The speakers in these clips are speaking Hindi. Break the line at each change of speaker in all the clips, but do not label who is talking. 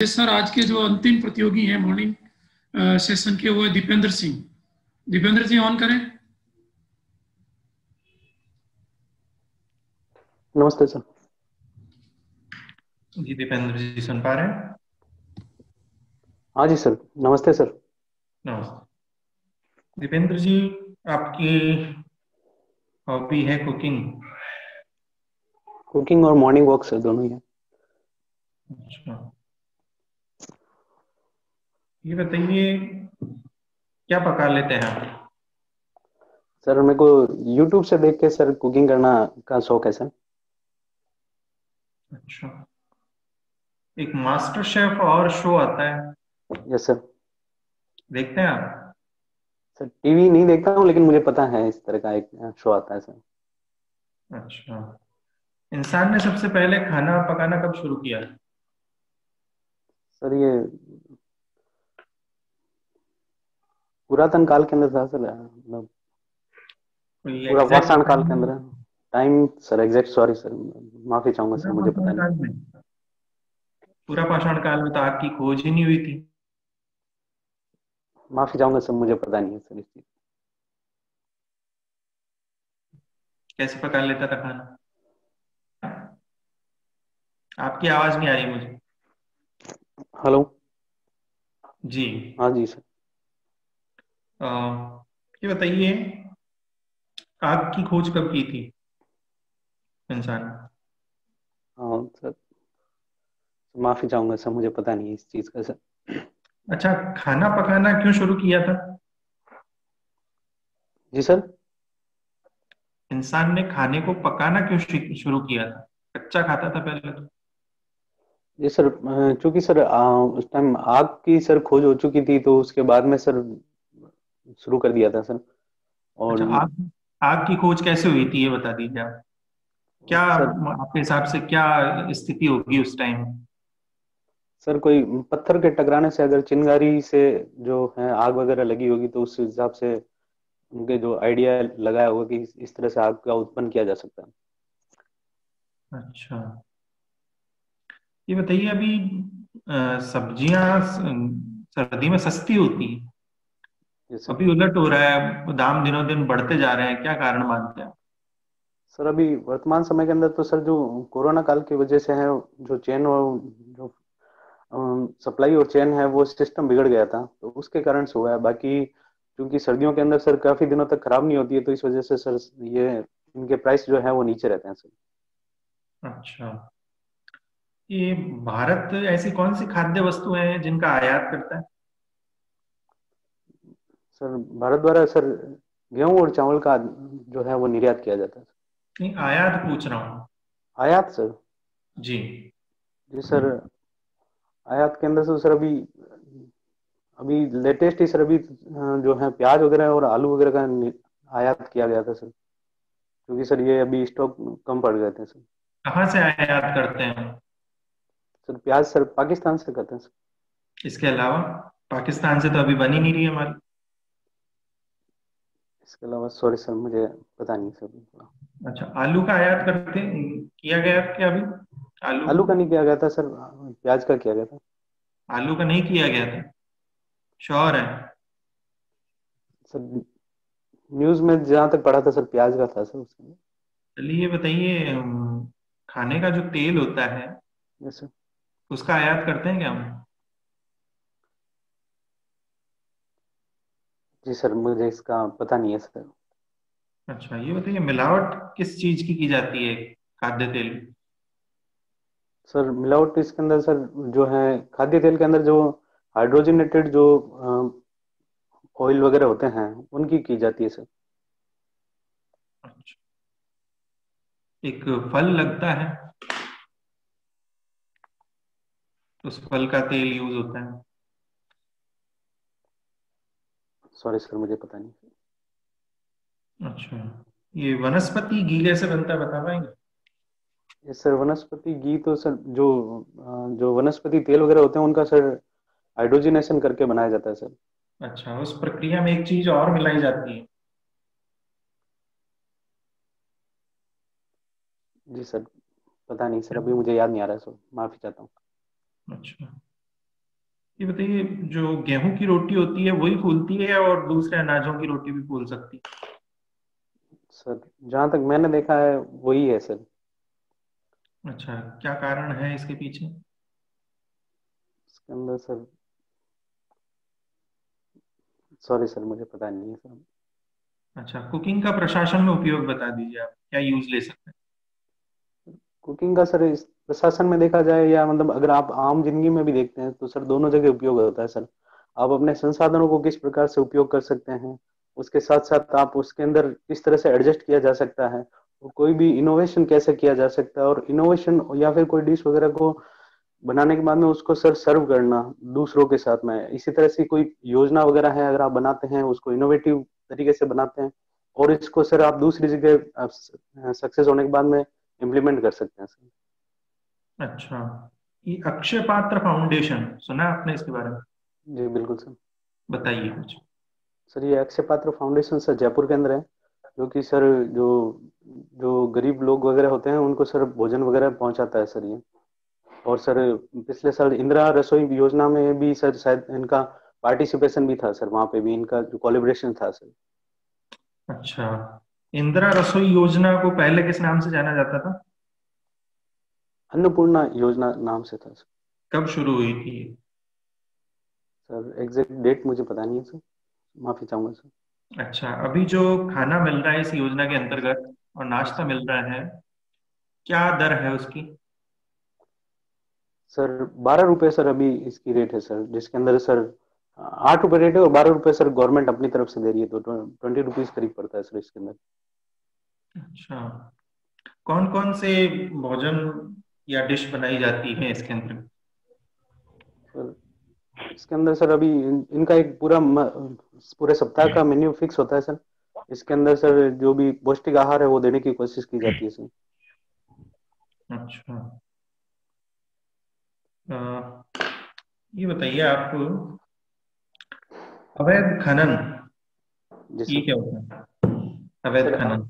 सर आज के जो अंतिम प्रतियोगी हैं मॉर्निंग सेशन के, वो है दीपेंद्र सिंह। दीपेंद्र जी ऑन करें।
नमस्ते सर।
जी दीपेंद्र जी सुन पा रहे हैं?
हाँ जी सर, नमस्ते सर।
नमस्ते दीपेंद्र जी, आपकी हॉबी है कुकिंग?
कुकिंग और मॉर्निंग वॉक सर, दोनों ही है।
अच्छा, ये बताइए क्या पका लेते हैं आप?
सर मेरे को यूट्यूब से देख के सर कुकिंग करना का शौक है सर।
अच्छा, एक मास्टर शेफ और शो आता है,
यस सर।
देखते हैं आप?
सर टीवी नहीं देखता हूँ, लेकिन मुझे पता है इस तरह का एक शो आता है सर।
अच्छा, इंसान ने सबसे पहले खाना पकाना कब शुरू किया?
सर ये पुरातन काल के अंदर था सर, मतलब
कोई
पूरा
एग्जैक्ट
पाषाण काल
टाइम?
के अंदर। Time sir exact, sorry sir, माफी चाहूंगा सर,
पूरा
मुझे पता
पाषाण
नहीं।
काल में? पूरा पाषाण काल में तो आग की खोज ही नहीं हुई थी।
माफी चाहूंगा सर, मुझे पता नहीं है सर इस चीज।
कैसे पका लेता था खाना? आपकी आवाज नहीं आ रही मुझे।
हेलो।
जी।
हाँ जी सर।
अ, ये बताइए आग की खोज कब की थी इंसान?
हाँ सर, माफी चाहूंगा सर, मुझे पता नहीं है इस चीज का सर।
अच्छा, खाना पकाना क्यों शुरू किया था?
जी सर।
इंसान ने खाने को पकाना क्यों शुरू किया था? कच्चा खाता था पहले तो।
जी सर, चूंकि सर उस टाइम आग की सर खोज हो चुकी थी, तो उसके बाद में सर शुरू कर दिया था सर। और
अच्छा, आग आग की खोज कैसे हुई थी ये बता दीजिए आप। क्या
सर
आपके हिसाब से क्या स्थिति होगी उस टाइम?
सर कोई पत्थर के टकराने से, अगर चिंगारी से जो है आग वगैरह लगी होगी, तो उस हिसाब से उनके जो आइडिया लगाया होगा कि इस तरह से आग का उत्पन्न किया जा सकता है।
अच्छा, ये बताइए अभी सब्जियां सर्दी में सस्ती होती है,
जी सर।
अभी उलट हो रहा है, दाम दिनों दिन बढ़ते जा रहे हैं, क्या कारण मानते हैं?
सर अभी वर्तमान समय के अंदर तो सर जो कोरोना काल की वजह से है, जो चेन और जो सप्लाई और चेन है, वो सिस्टम बिगड़ गया था, तो उसके कारण से हुआ है। बाकी क्योंकि सर्दियों के अंदर सर काफी दिनों तक खराब नहीं होती है, तो इस वजह से सर ये इनके प्राइस जो है वो नीचे रहते हैं सर।
अच्छा, ये भारत ऐसी कौन सी खाद्य वस्तुएं हैं जिनका आयात करता है?
सर भारत द्वारा सर गेहूं और चावल का जो है वो निर्यात किया जाता है।
नहीं, आयात पूछ रहा हूँ।
आयात सर।
जी।
जी सर, आयात के अंदर से सर अभी अभी लेटेस्ट ही सर अभी जो है प्याज वगैरह और आलू वगैरह का आयात किया गया था सर, क्योंकि सर ये अभी स्टॉक कम पड़ गए थे सर।
कहाँ से आयात करते हैं?
सर प्याज सर पाकिस्तान से करते हैं सर।
इसके अलावा पाकिस्तान से तो अभी बन ही नहीं रही हमारी।
इसके अलावा सॉरी सर, मुझे पता नहीं सर।
अच्छा, आलू का आयात करते किया गया क्या अभी? आलू?
आलू का नहीं किया गया था सर, प्याज का किया गया था।
आलू का नहीं किया गया था? श्योर है?
सर न्यूज में जहां तक पढ़ा था सर, प्याज का था सर उसमें।
चलिए ये बताइए खाने का जो तेल होता है
यस सर।
उसका आयात करते हैं क्या हम?
जी सर, मुझे इसका पता नहीं है सर।
अच्छा, ये बताइए मिलावट किस चीज की जाती है खाद्य तेल में?
सर मिलावट इसके अंदर सर जो है खाद्य तेल के अंदर जो हाइड्रोजनेटेड जो ऑयल वगैरह होते हैं, उनकी की जाती है सर।
अच्छा, एक फल लगता है, उस फल का तेल यूज होता है।
सॉरी सर, मुझे पता नहीं।
अच्छा, ये वनस्पति घी कैसे बनता है बता पाएंगे?
ये सर वनस्पति घी तो सर जो वनस्पति तेल वगैरह होते हैं, उनका सर हाइड्रोजनेशन करके बनाया जाता है सर।
अच्छा, उस प्रक्रिया में एक चीज और मिलाई जाती है।
जी सर, पता नहीं सर, अभी मुझे याद नहीं आ रहा है सर, माफी चाहता हूँ।
अच्छा, ये बताइए, जो गेहूं की रोटी होती है वही फूलती है और दूसरे अनाजों की रोटी भी फूल सकती
सर जहाँ तक मैंने देखा है वही है सर।
है? अच्छा, क्या कारण है इसके पीछे?
इसके अंदर सर, सॉरी सर, मुझे पता नहीं है सर।
अच्छा, कुकिंग का प्रशासन में उपयोग बता दीजिए, आप क्या यूज ले सकते
कुकिंग का सर इस प्रशासन में देखा जाए या मतलब अगर आप आम जिंदगी में भी देखते हैं तो सर दोनों जगह उपयोग होता है सर। आप अपने संसाधनों को किस प्रकार से उपयोग कर सकते हैं, उसके साथ साथ आप उसके अंदर किस तरह से एडजस्ट किया जा सकता है, और कोई भी इनोवेशन कैसे किया जा सकता है, और इनोवेशन या फिर कोई डिश वगैरह को बनाने के बाद में उसको सर सर्व करना दूसरों के साथ में, इसी तरह से कोई योजना वगैरह है अगर आप बनाते हैं उसको इनोवेटिव तरीके से बनाते हैं, और इसको सर आप दूसरी जगह सक्सेस होने के बाद में इम्प्लीमेंट कर सकते हैं सर।
हैं? अच्छा, ये अक्षय पात्र फाउंडेशन सुना है आपने इसके बारे में?
जी बिल्कुल सर।
बताइए कुछ।
सर ये अक्षय पात्र फाउंडेशन सर जयपुर के अंदर है, जो कि सर जो जो गरीब लोग वगैरह होते हैं उनको सर भोजन वगैरह पहुंचाता है सर ये। और सर पिछले साल इंदिरा रसोई योजना में भी सर शायद इनका पार्टिसिपेशन भी था सर, वहाँ पे भी इनका जो कोलिब्रेशन था सर।
अच्छा, इंदिरा रसोई योजना को पहले किस नाम से जाना जाता था?
अन्नपूर्णा योजना नाम से था सर।
कब शुरू हुई थी ये?
सर एग्जैक्ट डेट मुझे पता नहीं है सर, माफी चाहूंगा सर।
अच्छा, अभी जो खाना मिल रहा है इस योजना के अंतर्गत और नाश्ता मिल रहा है, क्या दर है उसकी?
सर 12 रुपये सर अभी इसकी रेट है सर, जिसके अंदर सर 8 रुपये रेट है और 12 रुपये सर गवर्नमेंट अपनी तरफ से दे रही है, तो 20 रुपीज करीब पड़ता है सर इसके अंदर।
अच्छा, कौन कौन से भोजन या डिश बनाई जाती है इसके अंतर्गत?
सर इसके अंदर सर अभी इनका एक पूरा पूरे सप्ताह का मेन्यू फिक्स होता है सर। इसके अंदर सर जो भी पौष्टिक आहार है वो देने की कोशिश की जाती है सर।
अच्छा, अ, ये बताइए आप, अवैध खनन,
जी
ये
सर।
क्या होता है? अवैध
सर
खनन।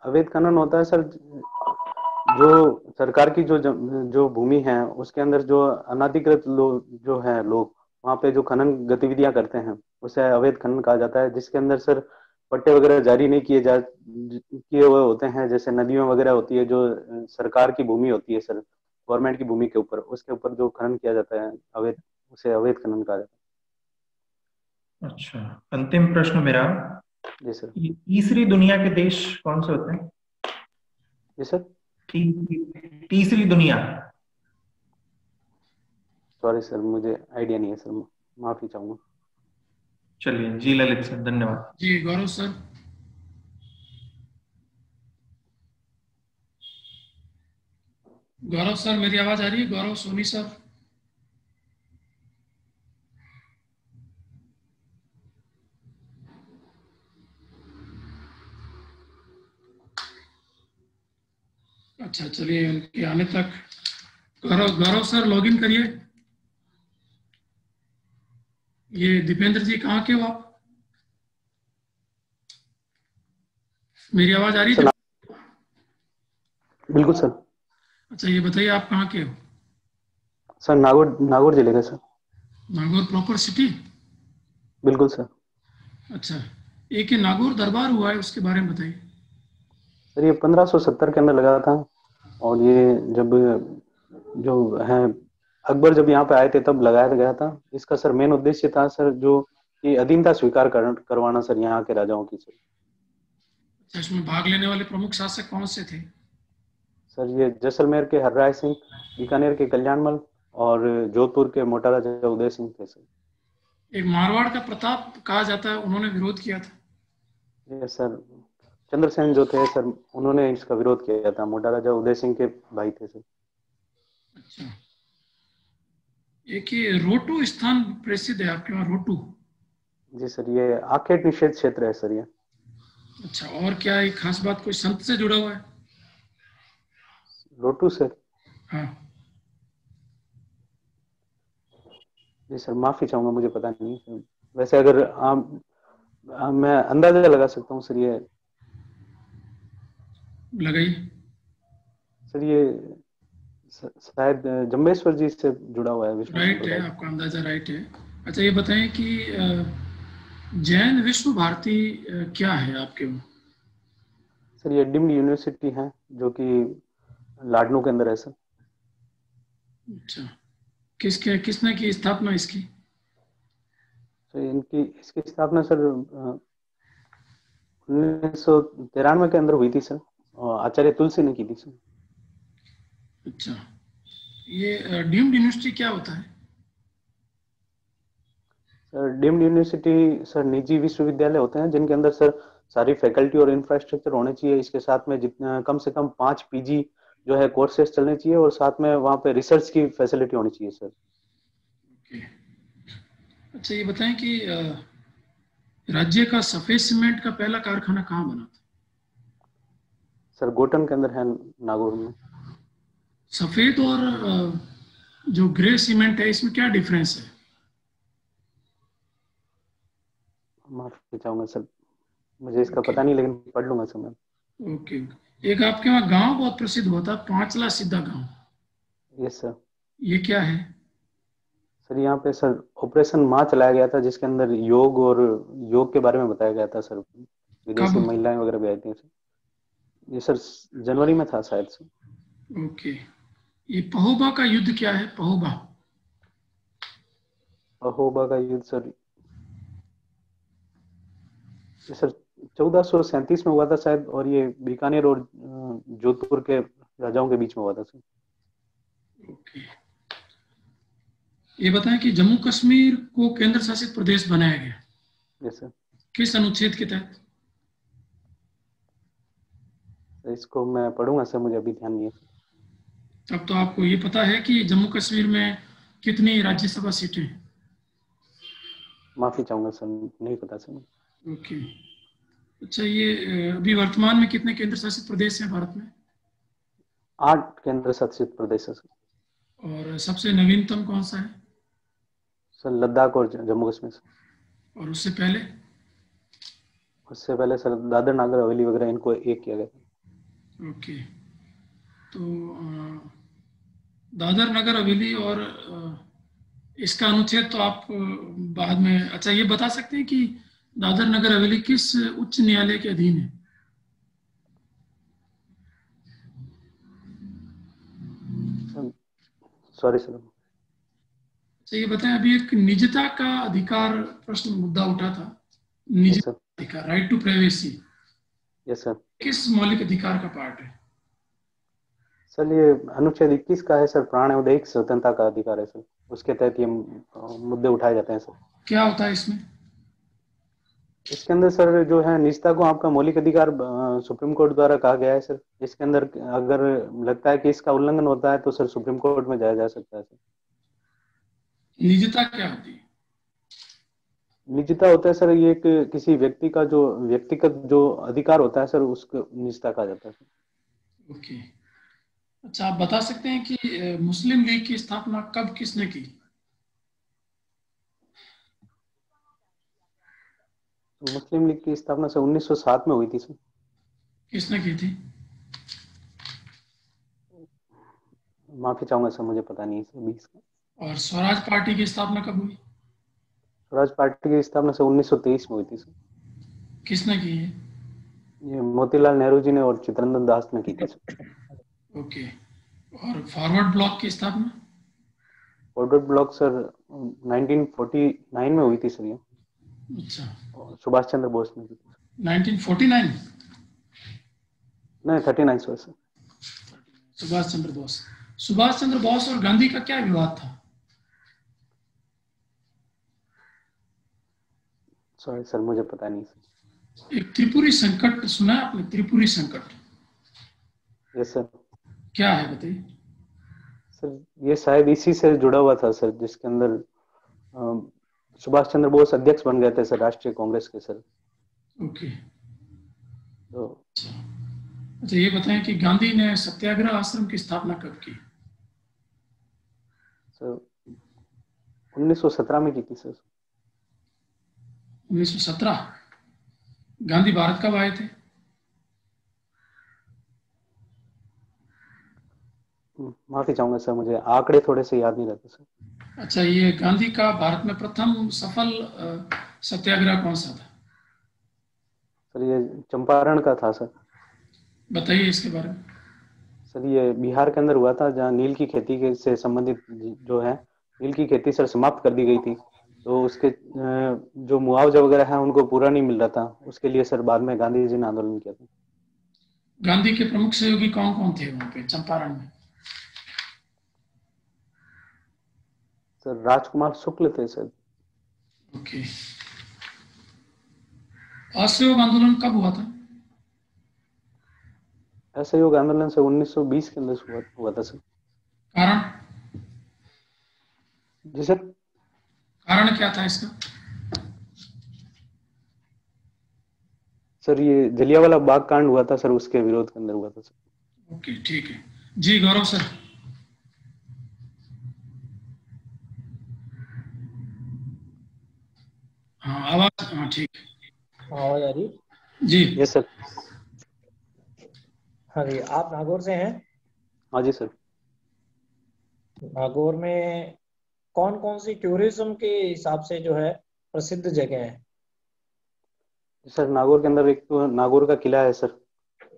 अवैध खनन होता है सर, जो सरकार की जो भूमि है उसके अंदर जो अनाधिकृत लोग जो है लोग वहाँ पे जो खनन गतिविधियां करते हैं उसे अवैध खनन कहा जाता है, जिसके अंदर सर पट्टे वगैरह जारी नहीं किए हुए होते हैं, जैसे नदियों वगैरह होती है जो सरकार की भूमि होती है सर, गवर्नमेंट की भूमि के ऊपर, उसके ऊपर जो खनन किया जाता है अवैध, उसे अवैध खनन कहा जाता
अच्छा, अंतिम प्रश्न मेरा,
है। जी सर।
तीसरी दुनिया के देश कौन से होते हैं?
जी सर।
तीसरी दुनिया।
सॉरी सर, मुझे आइडिया नहीं है सर, माफी चाहूंगा।
चलिए जी, ललित सर, धन्यवाद।
जी गौरव सर। गौरव सर मेरी आवाज आ रही है? गौरव सोनी सर। अच्छा चलिए, उनके आने तक गौरव गौरव सर लॉगिन करिए। ये दीपेंद्र जी कहाँ के हो आप? मेरी आवाज आ रही है?
सर बिल्कुल सर।
अच्छा ये बताइए आप कहाँ के हो?
सर नागौर, नागौर जिले का सर।
Nagaur proper city?
बिल्कुल सर।
अच्छा, एक ये नागौर दरबार हुआ है उसके बारे में बताइए।
सर ये 1570 के अंदर लगा था, और ये जब जो है अकबर जब यहाँ पे आए थे तब लगाया गया था। इसका सर मेन उद्देश्य था सर जो कि अधीनता स्वीकार करवाना सर यहाँ के राजाओं की सर।
अच्छा, इसमें भाग लेने वाले प्रमुख शासक कौन से थे?
सर ये जैसलमेर के हरराय सिंह, बीकानेर के कल्याणमल, और जोधपुर के मोटा राजा उदय सिंह थे सर।
एक मारवाड़ का प्रताप कहा जाता है, उन्होंने विरोध किया था।
ये सर चंद्रसेन जो थे सर, उन्होंने इसका विरोध किया था, मोटा राजा उदय सिंह के भाई थे सर।
अच्छा, एक ये रोटू स्थान प्रसिद्ध है आपके वहाँ, रोटू?
जी सर, ये आखेट निषेध क्षेत्र है सर ये।
अच्छा, और क्या एक खास बात, कोई संत से जुड़ा हुआ है?
रोटू सर?
हाँ।
जी सर माफी चाहूंगा, मुझे पता नहीं सर। वैसे अगर मैं अंदाजा लगा सकता हूँ सर, ये
लगाई।
सर ये शायद जम्बेश्वर जी से जुड़ा हुआ है विष्णु
राइट है,
संप्रदाय।
आपका अंदाजा राइट है। अच्छा ये बताएं कि जैन विश्व भारती क्या है आपके वहाँ?
सर ये डीम्ड यूनिवर्सिटी है जो कि लाडनू के अंदर है सर।
अच्छा, किसने की स्थापना इसकी?
तो इनकी इसकी स्थापना सर 1993 के अंदर हुई थी सर, और आचार्य तुलसी ने की थी सर।
अच्छा, ये डीम्ड यूनिवर्सिटी क्या होता है?
सर डीम्ड यूनिवर्सिटी सर निजी विश्वविद्यालय होते हैं जिनके अंदर सर सारी फैकल्टी और इंफ्रास्ट्रक्चर होने चाहिए। इसके साथ में जितना कम से कम 5 पीजी जो है कोर्सेज चलने चाहिए, और साथ में वहाँ पे रिसर्च की फैसिलिटी होनी चाहिए सर।
ओके। अच्छा ये बताएं कि राज्य का सफेद सीमेंट का पहला कारखाना कहाँ बना था?
सर गोटन के अंदर है, नागौर में।
सफेद और जो ग्रे सीमेंट है इसमें क्या डिफरेंस है?
माफी चाहूंगा सर, मुझे इसका
ओके
पता नहीं, लेकिन पढ़ लूंगा सर मैं।
ओके। एक आपके वहाँ गांव बहुत प्रसिद्ध हुआ था, पांचला सीधा गांव,
यस सर।
ये क्या है?
सर यहाँ पे सर ऑपरेशन माँ चलाया गया था जिसके अंदर योग के बारे में बताया गया था सर। विदेशी
कब?
महिलाएं वगैरह भी आई थी सर। ये सर जनवरी में था शायद से।
ओके। ये पहोबा का युद्ध क्या है, पहोबा?
अहोबा का युद्ध सर, ये सर 1437 में हुआ था शायद, और ये बीकानेर और जोधपुर के राजाओं के बीच में हुआ था सर।
ओके। ये बताएं कि जम्मू कश्मीर को केंद्र शासित प्रदेश बनाया गया
यस सर।
किस अनुच्छेद के तहत?
इसको मैं पढ़ूंगा सर, मुझे अभी ध्यान नहीं है।
तब तो आपको ये पता है कि जम्मू कश्मीर में कितनी राज्यसभा सीटें हैं?
माफी चाहूंगा सर, नहीं पता सर।
ओके। अच्छा ये अभी वर्तमान में कितने केंद्र शासित प्रदेश हैं भारत में?
8 केंद्र शासित प्रदेश है सर।
और सबसे नवीनतम कौन सा है?
सर लद्दाख और जम्मू कश्मीर सर।
और उससे पहले?
उससे पहले सर दादर नागर हवेली वगैरह, इनको एक किया गया था।
ओके। तो दादर नगर हवेली और इसका अनुच्छेद तो आप बाद में, अच्छा ये बता सकते हैं कि दादर नगर हवेली किस उच्च न्यायालय के अधीन है?
Sorry sir.
अच्छा ये बताएं, अभी एक निजता का अधिकार प्रश्न मुद्दा उठा था,
यस
निजता
सर।
अधिकार, right to privacy,
yes sir.
किस मौलिक अधिकार का पार्ट है?
सर ये अनुच्छेद 21 का है सर, प्राण एवं दैहिक स्वतंत्रता का अधिकार है सर। उसके तहत ये मुद्दे उठाए जाते हैं सर।
क्या होता है इसमें?
इसके अंदर सर जो है निजता को आपका मौलिक अधिकार सुप्रीम कोर्ट द्वारा कहा गया है सर। इसके अंदर अगर लगता है कि इसका उल्लंघन होता है तो सर सुप्रीम कोर्ट में जाया जा सकता है सर।
निजता क्या होती है?
निजता होता है सर ये किसी व्यक्ति का जो व्यक्तिगत जो अधिकार होता है सर, उसको निजता कहा जाता है सर।
ओके। अच्छा आप बता सकते हैं कि मुस्लिम लीग की स्थापना कब किसने की?
मुस्लिम लीग की स्थापना सर 1907 में हुई थी सर।
किसने की थी?
माफी चाहूंगा सर, मुझे पता नहीं है सर 20 का।
और स्वराज पार्टी की स्थापना कब हुई?
स्वराज पार्टी की स्थापना सर 1923 में हुई थी सर।
किसने की है?
ये मोतीलाल नेहरू जी ने और चित्तरंजन दास ने की थी सर।
ओके। और फॉरवर्ड ब्लॉक की स्थापना?
फॉरवर्ड ब्लॉक सर 1949 में हुई थी सर ये।
अच्छा,
सुभाष चंद्र बोस ने की थी।
1949?
नहीं 39 सर।
सुभाष चंद्र बोस। सुभाष चंद्र बोस और गांधी का क्या विवाद था?
सॉरी सर, मुझे पता नहीं सर।
एक त्रिपुरी संकट सुना है आपने, त्रिपुरी संकट?
Yes sir.
क्या है बताइए।
सर ये शायद इसी से जुड़ा हुआ था सर, जिसके अंदर सुभाष चंद्र बोस अध्यक्ष बन गए थे सर राष्ट्रीय कांग्रेस के सर।
ओके।
तो
अच्छा ये बताएं कि गांधी ने सत्याग्रह आश्रम की स्थापना कब की?
सर 1917 में की थी सर।
1917? गांधी भारत कब आए थे?
माफी चाहूंगा सर, मुझे आंकड़े थोड़े से याद नहीं रहते सर।
अच्छा, ये गांधी का भारत में प्रथम सफल सत्याग्रह कौन सा था?
सर ये चंपारण का था सर।
बताइए इसके बारे में।
सर ये बिहार के अंदर हुआ था, जहाँ नील की खेती के से संबंधित जो है, नील की खेती सर समाप्त कर दी गई थी। तो उसके जो मुआवजा वगैरह है उनको पूरा नहीं मिल रहा था, उसके लिए सर बाद में गांधी जी ने आंदोलन किया था।
गांधी के प्रमुख सहयोगी कौन कौन थे वहां पे चंपारण में?
सर राजकुमार शुक्ल थे सर।
ओके। असहयोग आंदोलन कब हुआ था?
असहयोग आंदोलन से 1920 के अंदर हुआ था सर।
कारण?
जी सर।
कारण क्या था इसका?
सर ये जलियांवाला बाग कांड हुआ था सर, उसके विरोध के अंदर हुआ था सर।
ओके, ठीक है। जी गौरव सर। हाँ, आवाज, हाँ ठीक है।
आवाज आ रही?
जी।
Yes sir.
हाँ जी, आप नागौर से हैं?
हाँ जी सर।
नागौर में कौन कौन सी टूरिज्म के हिसाब से जो है प्रसिद्ध जगह है?
सर नागौर के अंदर एक तो नागौर का किला है सर।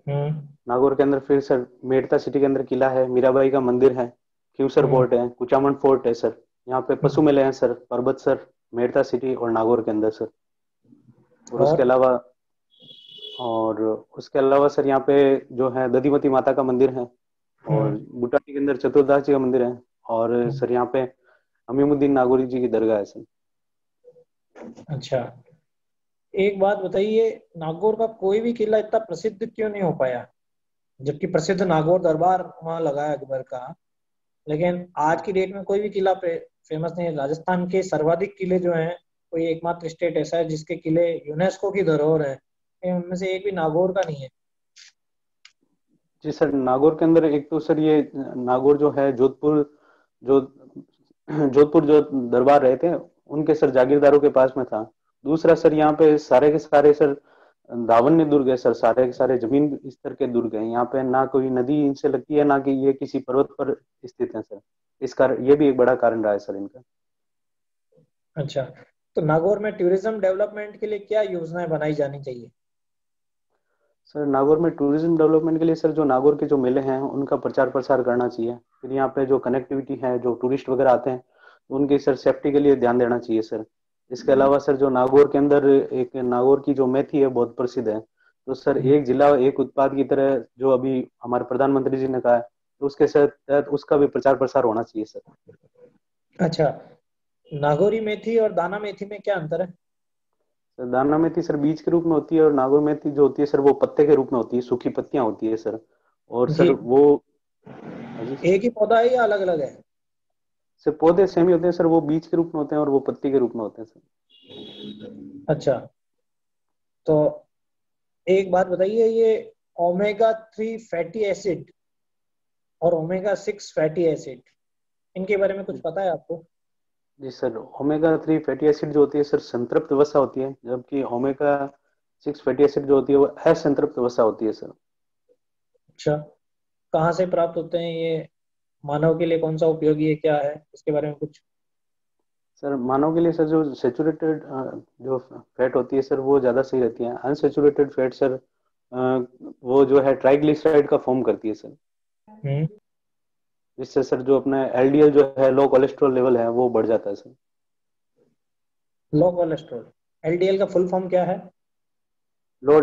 हम्म।
नागौर के अंदर फिर सर मेड़ता सिटी के अंदर किला है, मीराबाई का मंदिर है, क्यूसर
हम्म।
फोर्ट है, कुचामन फोर्ट है सर। यहाँ पे पशु
हम्म।
मेले हैं सर, पर्वत सर, मेड़ता सिटी और नागौर के अंदर सर। और उसके
और
अलावा और उसके अलावा सर यहाँ पे जो है दधिमती माता का मंदिर है, और
हम्म।
बुटानी के अंदर चतुर्दास जी का मंदिर है, और
हम्म।
सर यहाँ पे अमीमुद्दीन नागौरी जी की दरगाह है सर।
अच्छा, एक बात बताइए, नागौर का कोई भी किला इतना प्रसिद्ध क्यों नहीं हो पाया? जबकि प्रसिद्ध नागौर दरबार वहां लगा है अकबर का, लेकिन आज की डेट में कोई भी किला फेमस नहीं है। राजस्थान के सर्वाधिक किले जो हैं, कोई एकमात्र स्टेट ऐसा है जिसके किले यूनेस्को की धरोहर है, लेकिन उनमें से एक भी नागौर का नहीं है।
जी सर, नागौर के अंदर एक तो सर ये नागौर जो है जोधपुर, जो जोधपुर जो दरबार रहे थे उनके सर जागीरदारों के पास में था। दूसरा सर यहाँ पे सारे के सारे सर दावन्य दुर्ग है सर, सारे के सारे जमीन स्तर के दुर्ग हैं। यहाँ पे ना कोई नदी इनसे लगती है, ना कि ये किसी पर्वत पर स्थित है सर। इस कारण ये भी एक बड़ा कारण रहा है सर इनका।
अच्छा, तो नागौर में टूरिज्म डेवलपमेंट के लिए क्या योजनाएं बनाई जानी चाहिए?
सर नागौर में टूरिज्म डेवलपमेंट के लिए सर जो नागौर के जो मेले हैं उनका प्रचार प्रसार करना चाहिए। फिर यहाँ पे जो कनेक्टिविटी है, जो टूरिस्ट वगैरह आते हैं तो उनकी सर सेफ्टी के लिए ध्यान देना चाहिए सर। इसके अलावा सर जो नागौर के अंदर एक नागौर की जो मेथी है बहुत प्रसिद्ध है, तो सर एक जिला एक उत्पाद की तरह जो अभी हमारे प्रधानमंत्री जी ने कहा है, तो उसके तहत उसका भी प्रचार प्रसार होना चाहिए सर।
अच्छा, नागौरी मेथी और दाना मेथी में क्या अंतर है?
सर दाना मेथी सर बीज के रूप में होती है, और नागौर मेथी जो होती है सर वो पत्ते के रूप में होती है, सूखी पत्तियां होती है सर। और
जी,
सर वो, हाँ जी सर।
एक ही पौधा है या अलग अलग है?
सर पौधे सेम ही होते हैं सर, वो बीज के रूप में होते हैं और वो पत्ती के रूप में होते हैं सर।
अच्छा, तो एक बात बताइए, ये ओमेगा 3 फैटी एसिड और ओमेगा 6 फैटी एसिड, इनके बारे में कुछ पता है आपको?
जी सर, ओमेगा 3 फैटी एसिड जो होती है सर संतृप्त वसा होती है, जबकि ओमेगा 6 फैटी एसिड जो होती है वो असंतृप्त वसा होती है सर।
अच्छा, कहाँ से प्राप्त होते हैं ये? मानव के लिए कौन सा उपयोगी है, क्या है इसके बारे में कुछ?
सर मानव के लिए सर जो सेचुरेटेड जो फैट होती है सर वो ज़्यादा सही रहती है। अनसेचुरेटेड फैट सर वो जो है ट्राइग्लिसराइड का फॉर्म करती है सर,
हम्म।
जिससे सर जो अपना एलडीएल जो है, लो कोलेस्ट्रॉल लेवल है, वो बढ़ जाता है सर।
लो कोलेस्ट्रॉल, एलडीएल का फुल फॉर्म क्या है?
लो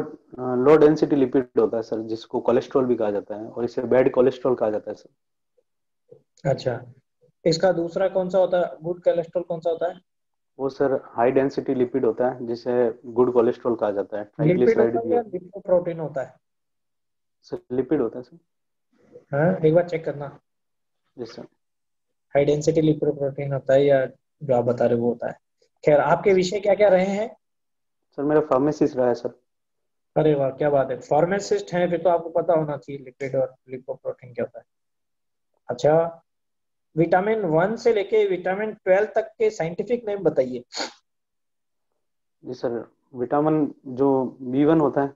लो डेंसिटी लिपिड होता है सर, जिसको कोलेस्ट्रॉल भी कहा जाता है, और इसे बैड कोलेस्ट्रॉल कहा जाता है सर।
अच्छा, इसका दूसरा कौन सा होता है, गुड कोलेस्ट्रॉल कौन सा होता है?
वो सर हाई डेंसिटी लिपिड होता है, जिसे गुड कोलेस्ट्रॉल कहा जाता है,
लिपिड
ट्राइग्लिसराइड
होता है
भी
या
होता है।
लिपोप्रोटीन होता है?
सर लिपिड होता है सर।
हाँ, एक बार चेक करना।
जी सर।
हाई डेंसिटी लिपोप्रोटीन होता है या जो आप बता रहे हो वो होता है? खैर, आपके विषय क्या क्या रहे हैं?
सर मेरा फार्मेसिस्ट रहा है सर।
अरे वाह, क्या बात है, फार्मासिस्ट हैं, फिर तो आपको पता होना चाहिए लिपिड और लिपोप्रोटीन क्या होता है। अच्छा, विटामिन 1 से लेके विटामिन 12 तक के साइंटिफिक नेम बताइए।
जी सर, विटामिन जो B1 होता है।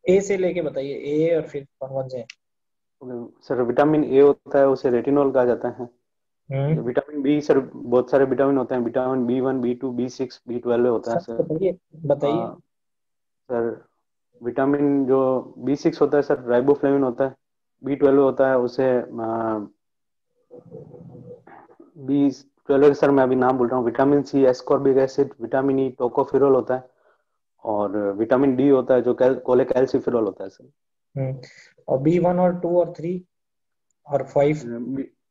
ए से लेके बताइए, ए और फिर कौन कौन से हैं?
सर विटामिन ए होता है, उसे रेटिनॉल कहा जाता है।
हम्म।
विटामिन बी सर, बहुत सारे विटामिन होते हैं, vitamin B1, B2, B6, B12 होता है
सब
सर।
बताइए बताइए।
सर विटामिन जो B6 होता है सर, राइबोफ्लेविन होता है। B12 होता है, उसे B12 सर मैं अभी नाम बोल रहा हूँ। Vitamin C ascorbic acid, vitamin E tocopherol होता है, और विटामिन डी होता है जो कोलेकैल्सिफेरॉल होता है सर।
हम्म। और B1 और 2 और 3 और 5?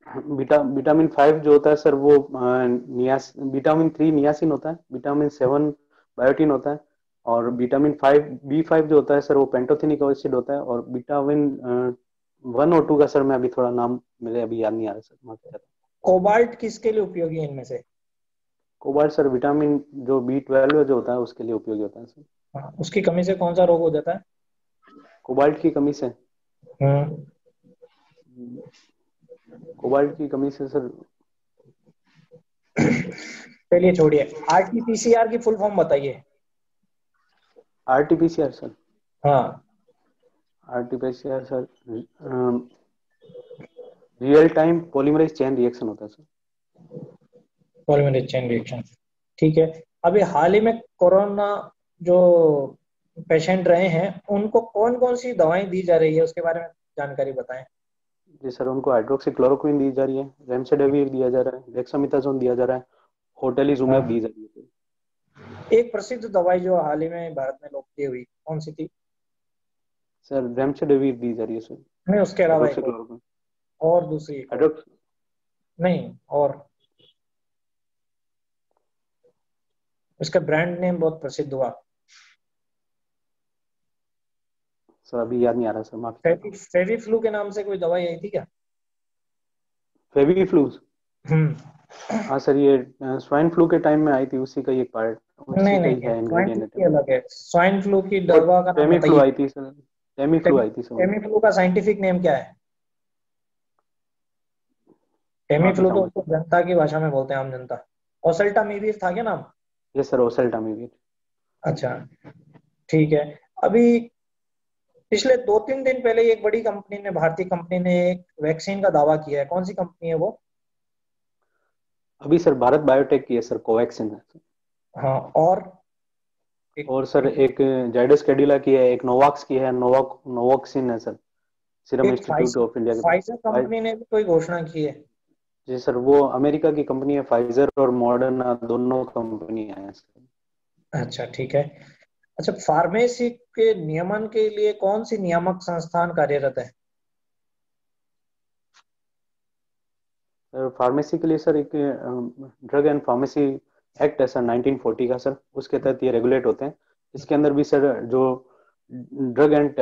विटामिन 5 जो होता है सर वो नियास विटामिन 3 नियासिन होता है, विटामिन 7 बायोटिन होता है, और विटामिन 5 B5 जो होता है सर वो पेंटोथेनिक एसिड होता है, और विटामिन 1 और 2 का सर मैं अभी थोड़ा नाम मेरे अभी याद नहीं आ रहा सर, माफ कीजिएगा।
कोबाल्ट किसके लिए उपयोगी है इनमें से?
कोबाल्ट सर विटामिन जो B12 जो होता है उसके लिए उपयोगी होता है सर।
हाँ, उसकी कमी से कौन सा रोग हो जाता है?
कोबाल्ट की कमी से,
हम्म।
कोबाल्ट की कमी से सर,
चलिए छोड़िए, RT-PCR की फुल फॉर्म बताइए।
RT-PCR सर,
हाँ।
RT-PCR sir real time polymerase chain reaction होता है सर।
पॉलीमरेज चेन रिएक्शन, ठीक है। अभी हाल ही में कोरोना जो पेशेंट रहे हैं उनको कौन कौन सी दवाएं दी जा रही है, उसके बारे में जानकारी बताएं।
जी सर, उनको हाइड्रोक्सीक्लोरोक्विन दी जा रही है, रेमडेसिविर दिया जा रहा है, डेक्सामेथासोन दिया जा रहा है, होटेलिजुमेब दी जा रही है।
एक प्रसिद्ध दवाई जो हाल ही में भारत में लोकप्रिय हुई कौन सी थी?
सर रेमडेसिविर दी जा रही है सर,
नहीं, उसके अलावा एक
हाइड्रोक्सीक्लोरोक्विन।
और दूसरी एक और।
हाइड्रोक्स
नहीं, और उसका ब्रांड नेम बहुत प्रसिद्ध हुआ।
सर अभी याद नहीं आ रहा सर, माफी।
फेवी फ्लू के नाम से कोई दवाई आई थी क्या?
फेविफ्लू,
हम्म।
हाँ सर, ये स्वाइन फ्लू के टाइम में आई थी, उसी का ही एक पार्ट,
नहीं
उसी का ही
नहीं,
है
स्वाइन फ्लू
इंग्रेडिएंट।
की अलग है। स्वाइन फ्लू की
वो
दवा का नाम
टेमी फ्लू
बताइए।
आई थी सर, टेमी फ्लू आई थी सर।
टेमी फ्लू का साइंटिफिक नेम क्या है? टेमी
माफी
फ्लू तो
चाहूंगा
उसको
सर।
जनता की भाषा में बोलते हैं, आम जनता। ओसेल्टामिविर था क्या नाम?
ये सर ओसेल्टामिविर।
अच्छा, ठीक है। अभी पिछले 2-3 दिन पहले ही एक बड़ी कंपनी ने, भारतीय कंपनी ने एक वैक्सीन का दावा किया है। कौन सी कंपनी है वो?
अभी सर भारत बायोटेक की है सर, कोवैक्सीन है सर।
हाँ, और एक,
और सर एक जाइडस कैडिला की है, एक नोवाक्स की है, नोवोक्सिन है सर, सीरम
एक
इंस्टीट्यूट ऑफ इंडिया के
फाइजर
पास।
कंपनी ने भी कोई घोषणा की है।
जी सर, वो अमेरिका की कंपनी है, फाइजर और मॉडर्ना दोनों कंपनी है सर।
अच्छा, ठीक है। अच्छा, फार्मेसी के नियमन के लिए कौन सी नियामक संस्थान कार्यरत है?
फार्मेसी के लिए सर एक ड्रग एंड फार्मेसी एक्ट है सर, 1940 का सर, उसके तहत ये रेगुलेट होते हैं। इसके अंदर भी सर जो drug and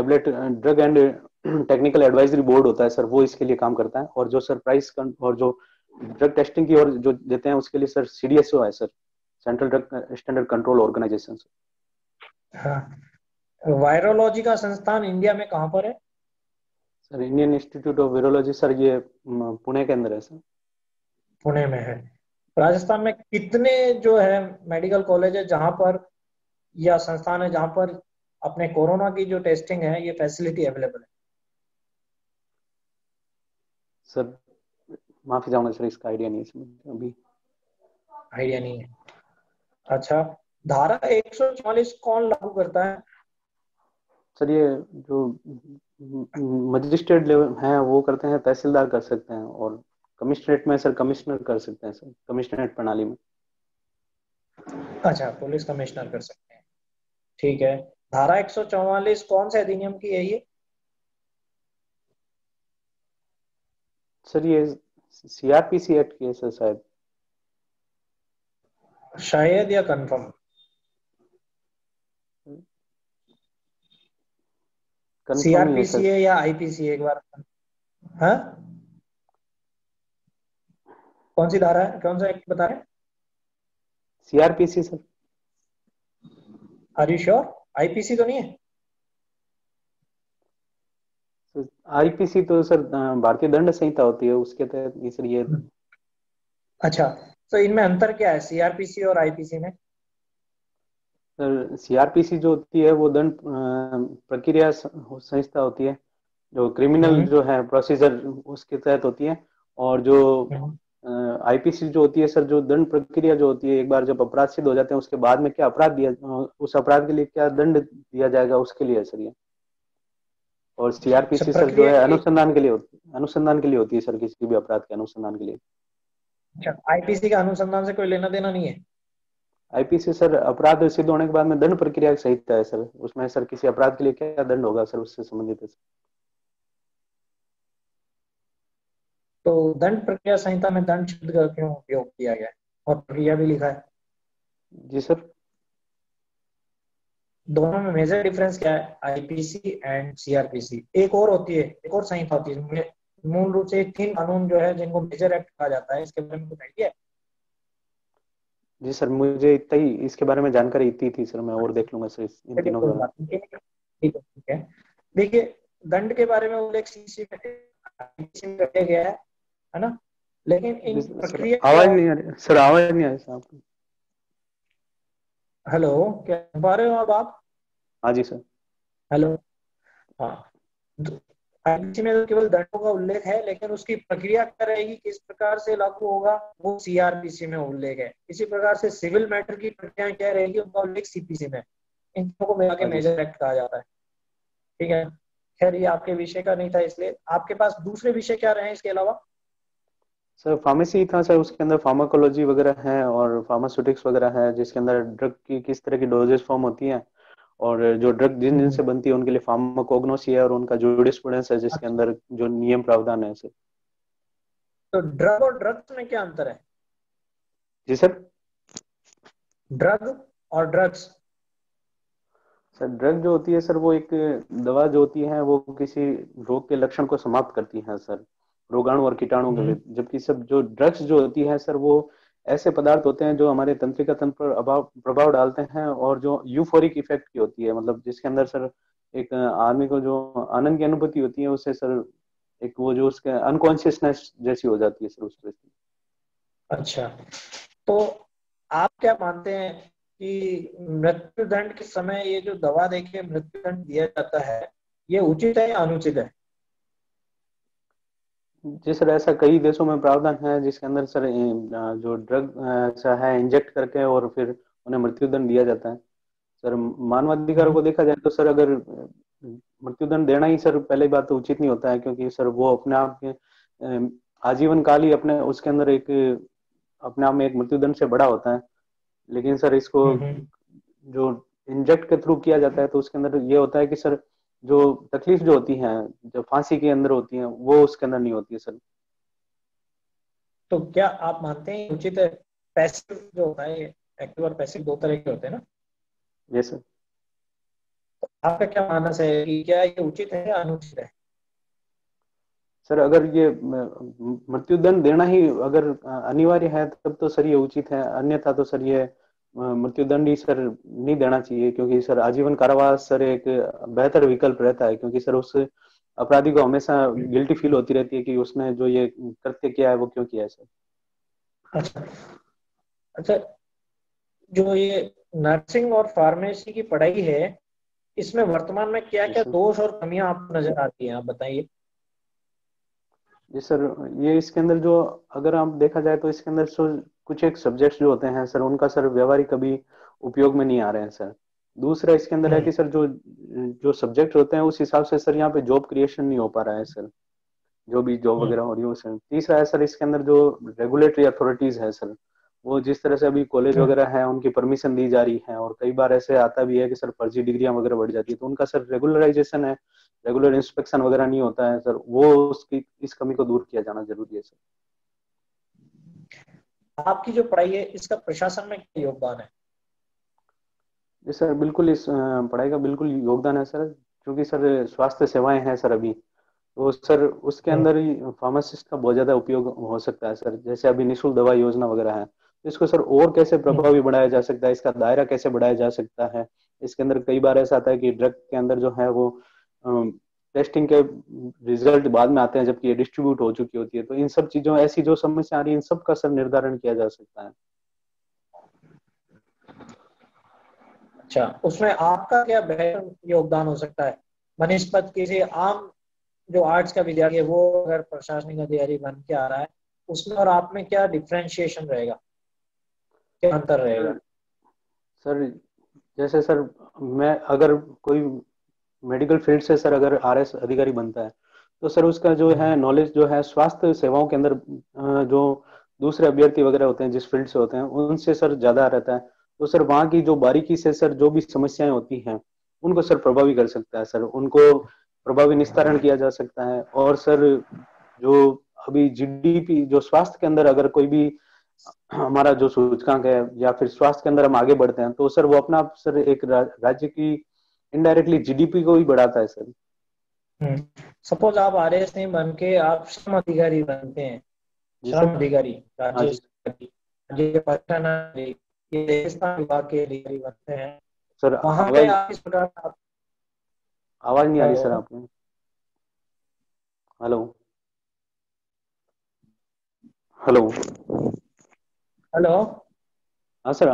technical advisory board होता है सर, वो इसके लिए काम करता है। और जो सर और जो ड्रग टेस्टिंग की और जो देते हैं उसके लिए सर CDSO है sir, central drug standard control organisation.
हाँ। वायरोलॉजी का संस्थान इंडिया में कहाँ पर है?
Sir Indian institute of virology sir, ये पुणे के अंदर है सर।
पुणे में है। राजस्थान में कितने जो है मेडिकल कॉलेज है जहां पर, या संस्थान है जहां पर अपने कोरोना की जो टेस्टिंग है ये फैसिलिटी अवेलेबल है?
सर माफी चाहूंगा सर, इसका आइडिया नहीं है इसमें अभी।
आइडिया नहीं है। अच्छा, धारा 144 कौन लागू करता है?
सर ये जो मजिस्ट्रेट लेवल है वो करते हैं, तहसीलदार कर सकते हैं, और कमिश्नरेट में सर कमिश्नर कर सकते हैं सर, कमिश्नरेट प्रणाली में।
अच्छा, पुलिस कमिश्नर कर सकते हैं, ठीक है। धारा 144 कौन से अधिनियम की है ये?
सर ये CRPC एक्ट की है सर शायद।
शायद या कंफर्म?
कंफर्म ही है
CRPC
सर।
है या IPC है, एक बार। हाँ, कौन सी धारा है, कौन सा एक्ट बता रहे हैं?
CRPC sir.
Are you sure? IPC तो नहीं है?
IPC तो सर भारतीय दंड संहिता होती है, उसके तहत ये सर ये।
अच्छा, तो इनमें अंतर क्या है CRPC और IPC में?
सर CRPC जो होती है वो दंड प्रक्रिया संस्था होती है, जो क्रिमिनल जो है प्रोसीजर उसके तहत होती है। और जो आईपीसी जो होती है सर, जो दंड प्रक्रिया जो होती है, एक बार जब अपराध सिद्ध हो जाते हैं उसके बाद में क्या अपराध दिया, उस अपराध के लिए क्या दंड दिया जाएगा उसके लिए है सर ये। और सीआरपीसी सर जो है अनुसंधान के लिए होती है सर, किसी भी अपराध के अनुसंधान के लिए।
अच्छा, आईपीसी का अनुसंधान से कोई लेना देना नहीं है?
आईपीसी सर अपराध सिद्ध होने के बाद में दंड प्रक्रिया सहित है सर, उसमें सर किसी अपराध के लिए क्या दंड होगा सर उससे संबंधित है।
तो दंड प्रक्रिया संहिता में दंड शब्द का क्यों उपयोग किया गया है और प्रक्रिया भी लिखा है?
जी सर,
दोनों में मेजर डिफरेंस क्या है, आईपीसी एंड सीआरपीसी? एक और होती है, एक और संहिता होती है, मूल रूप से 3 कानून जो है जिनको मेजर एक्ट कहा जाता है, इसके बारे में कुछ आइडिया है?
जी सर, मुझे इतना ही इसके बारे में जानकारी इतनी थी सर, मैं और देख लूंगा सर इन तीनों के बारे में।
ठीक है। देखिए, दंड के बारे में उल्लेख सीसी में किया गया है ना, लेकिन इन प्रक्रिया
आवाज नहीं आ रही सर, आवाज नहीं आ रही सर आपकी।
हेलो, क्या पा रहे हो अब आप?
हाँ जी सर।
हेलो, हाँ। आईपीसी में तो केवल दंडों का उल्लेख है, लेकिन उसकी प्रक्रिया क्या रहेगी, किस प्रकार से लागू होगा, वो सीआरपीसी में उल्लेख है। इसी प्रकार से सिविल मैटर की प्रक्रिया क्या रहेगी, उनका उल्लेख सीपीसी में। इन दोनों को मिला के मेजर एक्ट कहा जाता है। ठीक है, खैर ये आपके विषय का नहीं था, इसलिए आपके पास दूसरे विषय क्या रहे इसके अलावा?
सर फार्मेसी था सर, उसके अंदर फार्माकोलॉजी वगैरह है और फार्मास्यूटिक्स वगैरह है, जिसके अंदर ड्रग की किस तरह की डोजेज फॉर्म होती है और जो ड्रग जिन जिन से बनती है उनके लिए फार्माकोग्नोसी है और उनका जूरिस्प्रूडेंस है, जिसके अंदर जो नियम प्रावधान है सर।
तो ड्रग और ड्रग्स में क्या अंतर है?
जी सर,
ड्रग और ड्रग्स।
सर ड्रग जो होती है सर वो एक दवा जो होती है वो किसी रोग के लक्षण को समाप्त करती है सर, रोगाणु और कीटाणु के लिए। जबकि सब जो ड्रग्स जो होती है सर वो ऐसे पदार्थ होते हैं जो हमारे तंत्रिका तंत्र पर प्रभाव डालते हैं और जो यूफोरिक इफेक्ट की होती है, मतलब जिसके अंदर सर एक आदमी को जो आनंद की अनुभूति होती है उससे सर एक वो जो उसके अनकॉन्शियसनेस जैसी हो जाती है सर उस परिस्थिति।
अच्छा, तो आप क्या मानते हैं कि मृत्यु दंड के समय ये जो दवा देके मृत्यु दंड दिया जाता है, ये उचित है या अनुचित है?
जी सर, ऐसा कई देशों में प्रावधान है जिसके अंदर सर जो ड्रग ऐसा है इंजेक्ट करके और फिर उन्हें मृत्यु दंड दिया जाता है। सर मानवाधिकारों को देखा जाए तो सर अगर मृत्यु दंड देना ही सर पहले बात तो उचित नहीं होता है, क्योंकि सर वो अपने आप के आजीवन काल ही अपने उसके अंदर एक अपने आप में एक मृत्यु दंड से बड़ा होता है। लेकिन सर इसको जो इंजेक्ट के थ्रू किया जाता है तो उसके अंदर ये होता है कि सर जो तकलीफ जो होती है जो फांसी के अंदर होती है वो उसके अंदर नहीं होती है सर।
तो क्या आप मानते हैं उचित है? पैसिव जो होता है, एक्टिव और पैसिव 2 तरह के होते हैं ना?
Yes sir.
तो आपका क्या मानना है कि क्या ये उचित है या अनुचित है?
सर अगर ये मृत्यु दंड देना ही अगर अनिवार्य है तब तो सर ये उचित है, अन्यथा तो सर ये मृत्यु दंड ही सर नहीं देना चाहिए, क्योंकि सर आजीवन कारावास सर एक बेहतर विकल्प रहता है, क्योंकि सर उस अपराधी को हमेशा गिल्टी फील होती रहती है कि उसने जो ये कृत्य किया है वो क्यों किया है सर।
अच्छा अच्छा, जो ये नर्सिंग और फार्मेसी की पढ़ाई है, इसमें वर्तमान में क्या क्या दोष और कमियां आपको नजर आती हैं, आप बताइए।
जी सर, ये इसके अंदर जो अगर आप देखा जाए तो इसके अंदर कुछ एक सब्जेक्ट्स जो होते हैं सर उनका सर व्यवहारिक कभी उपयोग में नहीं आ रहे हैं सर। दूसरा इसके अंदर है कि सर जो जो सब्जेक्ट होते हैं उस हिसाब से सर यहाँ पे जॉब क्रिएशन नहीं हो पा रहा है सर, जो भी जॉब वगैरह हो रही है सर। तीसरा है सर इसके अंदर जो रेगुलेटरी अथॉरिटीज है सर, वो जिस तरह से अभी कॉलेज वगैरह है उनकी परमिशन दी जा रही है और कई बार ऐसे आता भी है कि सर फर्जी डिग्रियां वगैरह बढ़ जाती है, तो उनका सर रेगुलराइजेशन है, रेगुलर इंस्पेक्शन वगैरह नहीं होता है सर, वो उसकी इस कमी को दूर किया जाना जरूरी है सर।
आपकी जो पढ़ाई है इसका प्रशासन में क्या योगदान है?
जी सर बिल्कुल, इस पढ़ाई का बिल्कुल योगदान है सर, क्योंकि सर स्वास्थ्य सेवाएं हैं सर अभी, तो सर उसके अंदर ही फार्मासिस्ट का बहुत ज्यादा उपयोग हो सकता है सर। जैसे अभी निःशुल्क दवा योजना वगैरह है, तो इसको सर और कैसे प्रभावी बढ़ाया जा सकता है, इसका दायरा कैसे बढ़ाया जा सकता है। इसके अंदर कई बार ऐसा आता है कि ड्रग के अंदर जो है वो टेस्टिंग के रिजल्ट बाद में आते हैं जबकि ये डिस्ट्रीब्यूट हो चुकी होती है, तो इन सब चीजों ऐसी जो समस्या आ रही है इन सब का सर निर्धारण किया जा सकता है।
अच्छा, उसमें आपका क्या बेहतर योगदान हो सकता है बनस्पत किसी आम जो आर्ट्स का विद्यार्थी है वो अगर प्रशासनिक अधिकारी बन के आ रहा है, उसमें और आप में क्या डिफरेंशिएशन रहेगा, क्या अंतर रहेगा?
सर जैसे सर मैं अगर कोई मेडिकल फील्ड से सर अगर आरएस अधिकारी बनता है तो सर उसका जो है नॉलेज जो है स्वास्थ्य सेवाओं के अंदर जो दूसरे अभ्यर्थी वगैरह होते हैं जिस फील्ड से होते हैं उनसे सर ज्यादा रहता है। तो सर वहाँ की जो बारीकी से सर जो भी समस्याएं होती हैं उनको सर प्रभावी कर सकता है, सर उनको प्रभावी निस्तारण किया जा सकता है। और सर जो अभी जीडीपी जो स्वास्थ्य के अंदर अगर कोई भी हमारा जो सूचकांक है या फिर स्वास्थ्य के अंदर हम आगे बढ़ते हैं तो सर वो अपना सर एक राज्य की इनडायरेक्टली जीडीपी को ही बढ़ाता है सर।
सपोज आप आरएएस नहीं बन के आप श्रम अधिकारी बनते हैं,
जी
श्रम
सर।
अधिकारी,
हाँ
राज्य
जी
राज्य परीक्षा अधिकारी, ये रेगिस्तान विभाग के अधिकारी बनते हैं,
सर।
वहां पे आप इस प्रकार का
आवाज नहीं आ रही सर आपने। हेलो हेलो
हेलो
हाँ सर।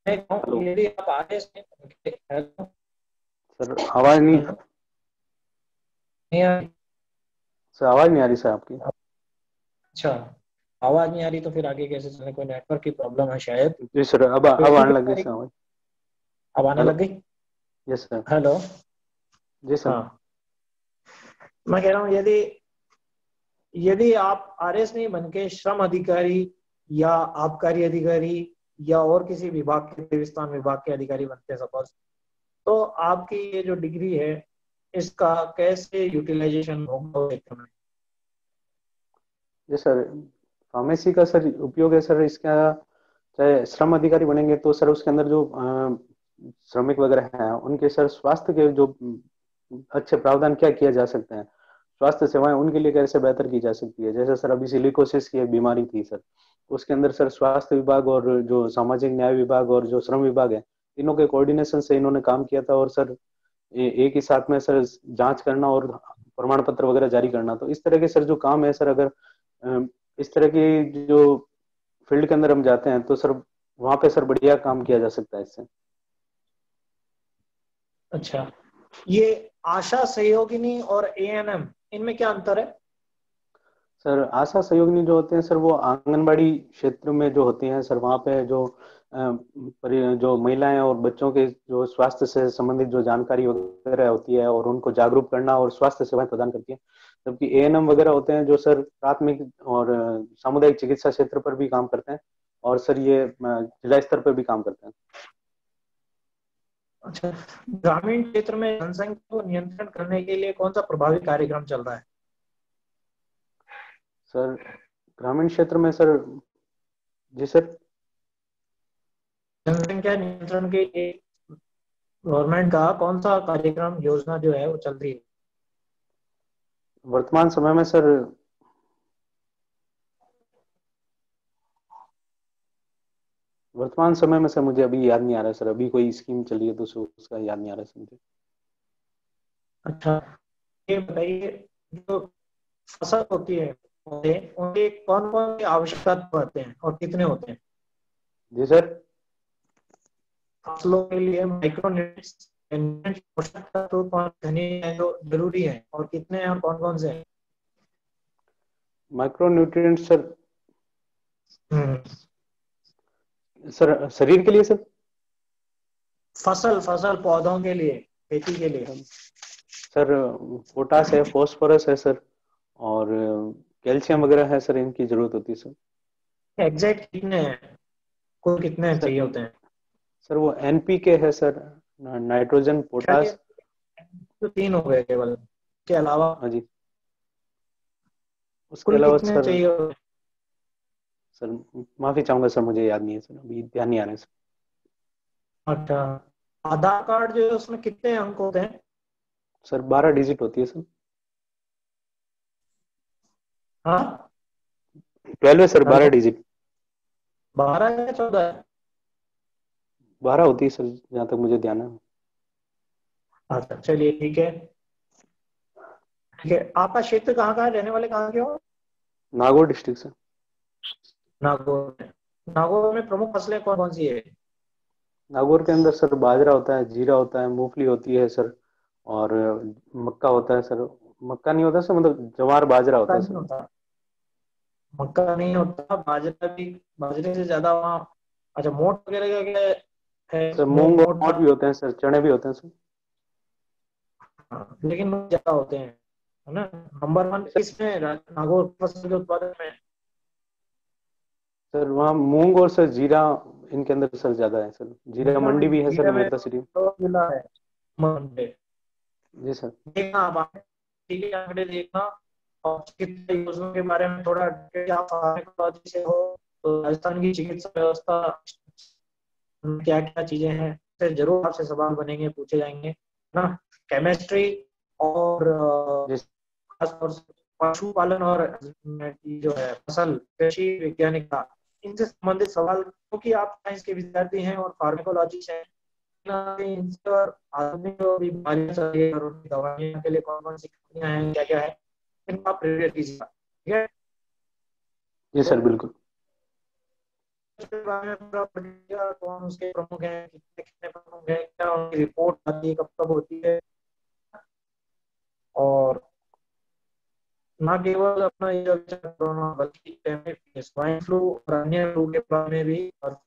हेलो
यदि आप आरएएस नहीं बन के, हेलो
सर आवाज नहीं
नहीं आ रही?
सर, आवाज नहीं आ रही सर आपकी।
अच्छा, आवाज नहीं आ रही तो फिर आगे कैसे चले? कोई नेटवर्क की प्रॉब्लम है शायद।
जी सर अब आने लग गई सर आवाज।
अब आने
हेलो
लग गई।
Yes sir.
हेलो
जी सर।
हाँ, मैं कह रहा हूँ यदि यदि आप आरएस नहीं बन के श्रम अधिकारी या आबकारी अधिकारी या और किसी विभाग के, देवस्थान विभाग के अधिकारी बनते हैं सपोज, तो आपकी ये जो डिग्री है इसका कैसे यूटिलाइजेशन होगा क्षेत्र में?
जी सर फार्मेसी का सर उपयोग है सर इसका। चाहे श्रम अधिकारी बनेंगे तो सर उसके अंदर जो श्रमिक वगैरह हैं उनके सर स्वास्थ्य के जो अच्छे प्रावधान क्या किया जा सकते हैं, स्वास्थ्य सेवाएं उनके लिए कैसे बेहतर की जा सकती है। जैसे सर अभी सिलिकोसिस की एक बीमारी थी सर, उसके अंदर सर स्वास्थ्य विभाग और जो सामाजिक न्याय विभाग और जो श्रम विभाग है तीनों के कोऑर्डिनेशन से इन्होंने काम किया था। और सर एक ही साथ में सर जांच करना और प्रमाण पत्र वगैरह जारी करना, तो इस तरह के सर जो काम है सर अगर इस तरह की जो फील्ड के अंदर हम जाते हैं तो सर वहां पे सर बढ़िया काम किया जा सकता है इससे।
अच्छा, ये आशा सहयोगिनी और एएनएम इनमें क्या अंतर है?
सर आशा सहयोगिनी जो होते हैं सर वो आंगनबाड़ी क्षेत्र में जो होती हैं सर वहाँ पे जो महिलाएं और बच्चों के जो स्वास्थ्य से संबंधित जो जानकारी वगैरह होती है और उनको जागरूक करना और स्वास्थ्य सेवाएं प्रदान करती है। जबकि एएनएम वगैरह होते हैं जो सर प्राथमिक और सामुदायिक चिकित्सा क्षेत्र पर भी काम करते हैं और सर ये जिला स्तर पर भी काम करते हैं।
अच्छा, ग्रामीण क्षेत्र में जनसंख्या को नियंत्रण करने के लिए कौन सा प्रभावी कार्यक्रम चल रहा है?
सर ग्रामीण क्षेत्र में सर जी सर
जनसंख्या नियंत्रण के लिए गवर्नमेंट का कौन सा कार्यक्रम योजना जो है वो चल रही है?
वर्तमान समय में सर मुझे अभी याद नहीं आ रहा सर, अभी कोई स्कीम चली है तो उसका याद नहीं आ रहा सर मुझे।
अच्छा, ये बताइए, जो फसल होती है उनके कौन कौन से आवश्यक होते हैं और कितने होते हैं?
जी सर।
फसलों के लिए माइक्रोन्यूट्रिएंट्स पोषक तत्व कौन खनिज है जो जरूरी है और कितने हैं और कौन कौन से हैं?
माइक्रोन्यूट्रिएंट्स सर सर शरीर के लिए सर,
फसल पौधों के लिए, खेती के लिए।
सर पोटास है, फॉस्फोरस है सर और कैल्शियम वगैरह है सर, इनकी जरूरत होती है सर।
एग्जैक्ट कितने हैं, कुल कितने चाहिए होते हैं?
सर वो एनपीके है सर, नाइट्रोजन पोटास।
तो 3 हो गए केवल, के अलावा
हाँ जी उसके
कुल
अलावा
कितने
सर,
चाहिए होते हैं?
सर माफी चाहूंगा सर मुझे याद नहीं है सर, अभी ध्यान नहीं आ रहा है सर।
अच्छा, आधार कार्ड जो है उसमें कितने अंक होते हैं?
सर 12 डिजिट होती है सर।
हाँ
12 है सर, 12 डिजिट।
12 या 14 है?
12 होती है सर जहाँ तक मुझे ध्यान है।
अच्छा चलिए ठीक है। ठीक है, आपका क्षेत्र कहाँ का है, रहने वाले कहाँ के हो?
Nagaur district sir.
नागौर में। नागौर में प्रमुख फसलें कौन कौन सी है?
नागौर के अंदर सर बाजरा होता है, जीरा होता है, मूंगफली होती है सर और मक्का होता है सर। मक्का नहीं होता सर, मतलब ज्वार बाजरा होता है
नहीं
सर।
होता, मक्का नहीं होता, बाजरा भी, बाजरे से ज्यादा वहाँ। अच्छा, मोट वगैरह का क्या है?
सर
मोट
मूंग और
मोट
मोठ भी होते हैं सर, चने भी होते हैं सर।
हाँ, लेकिन वो ज्यादा होते हैं, है ना। नंबर वन इसमें नागौर फसल के उत्पादन में।
सर वहाँ मूंग और सर जीरा, इनके अंदर सर ज्यादा है सर। जीरा मंडी भी है सर
जीरा में
मेरठ सिटी।
तो जिला है मंडे।
जी सर।
देखना आप आंकड़े, ठीक है, आंकड़े देखना। और चिकित्सा योजनाओं के बारे में थोड़ा डिटेल, आप फार्माकोलॉजी से हो तो राजस्थान की चिकित्सा व्यवस्था क्या क्या चीजें हैं, से जरूर आपसे सवाल बनेंगे, पूछे जाएंगे ना। केमिस्ट्री और
जी
खासतौर से पशुपालन और जो है फसल कृषि वैज्ञानिकता, इनसे संबंधित सवाल, क्योंकि आप साइंस के विद्यार्थी हैं और फार्माकोलॉजी से इनसे, और आदमी जो बीमारियां चल रही है और उनकी दवाइयों के लिए कौन कौन सी कंपनियां हैं, क्या क्या है, इनको आप प्रिपेयर कीजिएगा, ठीक है।
जी सर बिल्कुल।
उसके बारे में पूरा पढ़िएगा, कौन उसके प्रमुख हैं, कितने कितने प्रमुख हैं, क्या उनकी रिपोर्ट आती है, कब कब होती है। और ना केवल अपना ये कोरोना, बल्कि स्वाइन फ्लू और अन्य फ्लू के बारे में भी, और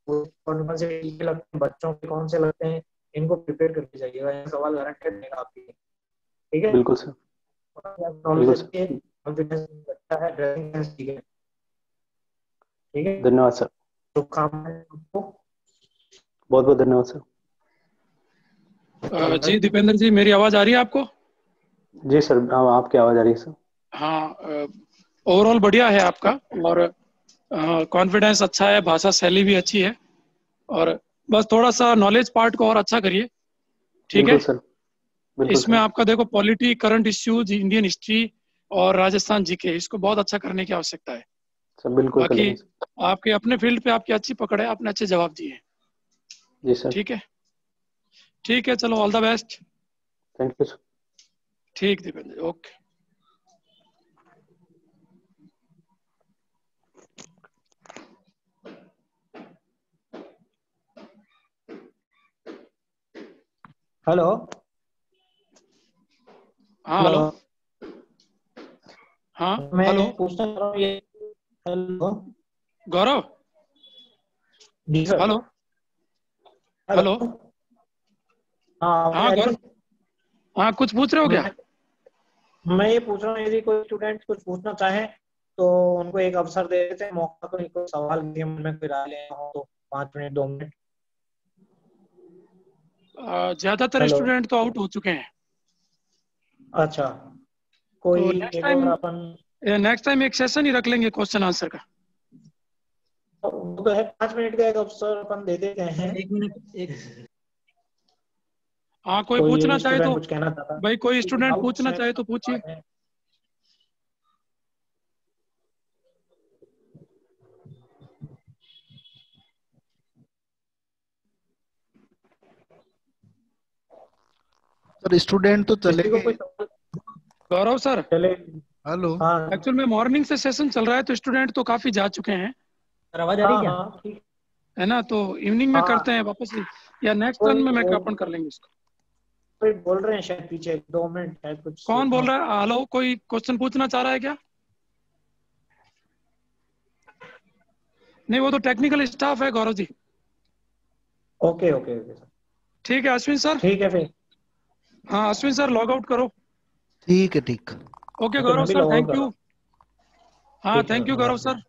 कौन कौन से टीके लगते हैं, बच्चों के कौन से लगते हैं, इनको प्रिपेयर करके जाइएगा। ये सवाल गारंटेड रहेगा आपके, ठीक है।
बिल्कुल सर। बिल्कुल
नॉलेज
सर।
कॉन्फिडेंस अच्छा है, ड्राइविंग सेंस ठीक है, ठीक है।
धन्यवाद सर।
शुभकामनाएं आपको।
बहुत बहुत धन्यवाद सर।
जी दीपेंद्र जी, मेरी आवाज आ रही है आपको?
जी सर, आपकी आवाज आ रही है सर।
हाँ, ओवरऑल बढ़िया है आपका, और कॉन्फिडेंस अच्छा है, भाषा शैली भी अच्छी है, और बस थोड़ा सा नॉलेज पार्ट को और अच्छा करिए, ठीक है।
बिल्कुल सर। बिल्कुल
इसमें
सर।
आपका देखो polity, current issues, Indian history और राजस्थान जीके, इसको बहुत अच्छा करने की आवश्यकता है।
सर बिल्कुल
बाकी
करेंगे सर।
आपके अपने फील्ड पे आपकी अच्छी पकड़ है, आपने अच्छे जवाब दिए हैं,
जी सर।
ठीक है। ठीक है, चलो, all the best.
Thank you sir.
ठीक दीपेंद्र जी, ओके।
हेलो।
हाँ हेलो। हाँ
मैं
हेलो।
पूछना चाह रहा हूँ ये। हेलो।
गौरव।
जी सर।
हेलो। हेलो।
हाँ, आवाज
हाँ
आ रही
गौरव,
है?
हाँ कुछ पूछ रहे हो क्या?
मैं ये पूछ रहा हूँ, यदि कोई स्टूडेंट कुछ पूछना चाहे तो उनको एक अवसर दे देते हैं, मौका, तो कोई सवाल के मन में कोई राय लेना हो तो 5 मिनट 2 मिनट।
ज्यादातर
हेलो।
स्टूडेंट तो आउट हो चुके हैं,
अच्छा,
तो
कोई
नेक्स्ट
एक
टाइम,
और अपन,
एक सेशन ही रख लेंगे क्वेश्चन आंसर का।
वो तो है, 5 मिनट का एक अवसर अपन दे देते हैं। 1 मिनट, एक
हाँ, कोई
कोई
पूछना
एक
चाहे
स्टूडेंट
तो,
कुछ कहना चाहता है,
भाई कोई
कोई
स्टूडेंट
डाउट्स
पूछना
है,
चाहे तो पूछिए।
है।
सर स्टूडेंट तो चले
किसी को कोई
गए।
सवाल
गौरव सर,
चले।
हेलो।
हाँ
एक्चुअल में मॉर्निंग से सेशन चल रहा है, तो स्टूडेंट तो काफी जा चुके हैं,
सर, आवाज आ रही है क्या? हाँ ठीक।
है ना, तो इवनिंग में करते
हाँ,
हैं वापस, या नेक्स्ट टर्न
कोई
में मैकापन कर लेंगे इसको।
कोई बोल रहे हैं शायद पीछे, 2 मिनट शायद कुछ
कौन
सूचना।
बोल रहा है? हेलो, कोई क्वेश्चन पूछना चाह रहा है क्या? नहीं, वो तो टेक्निकल स्टाफ है Gaurav ji.
Okay okay okay sir,
ठीक है अश्विन सर।
ठीक है फिर।
हाँ अश्विन सर, लॉग आउट करो।
ठीक है ठीक।
ओके
ओके,
गौरव
मैं भी
सर,
लॉग आउट
थैंक
कर रहा
यू।
हूँ।
हाँ
ठीक है
thank you
sir,
Gaurav
bye.
Sir.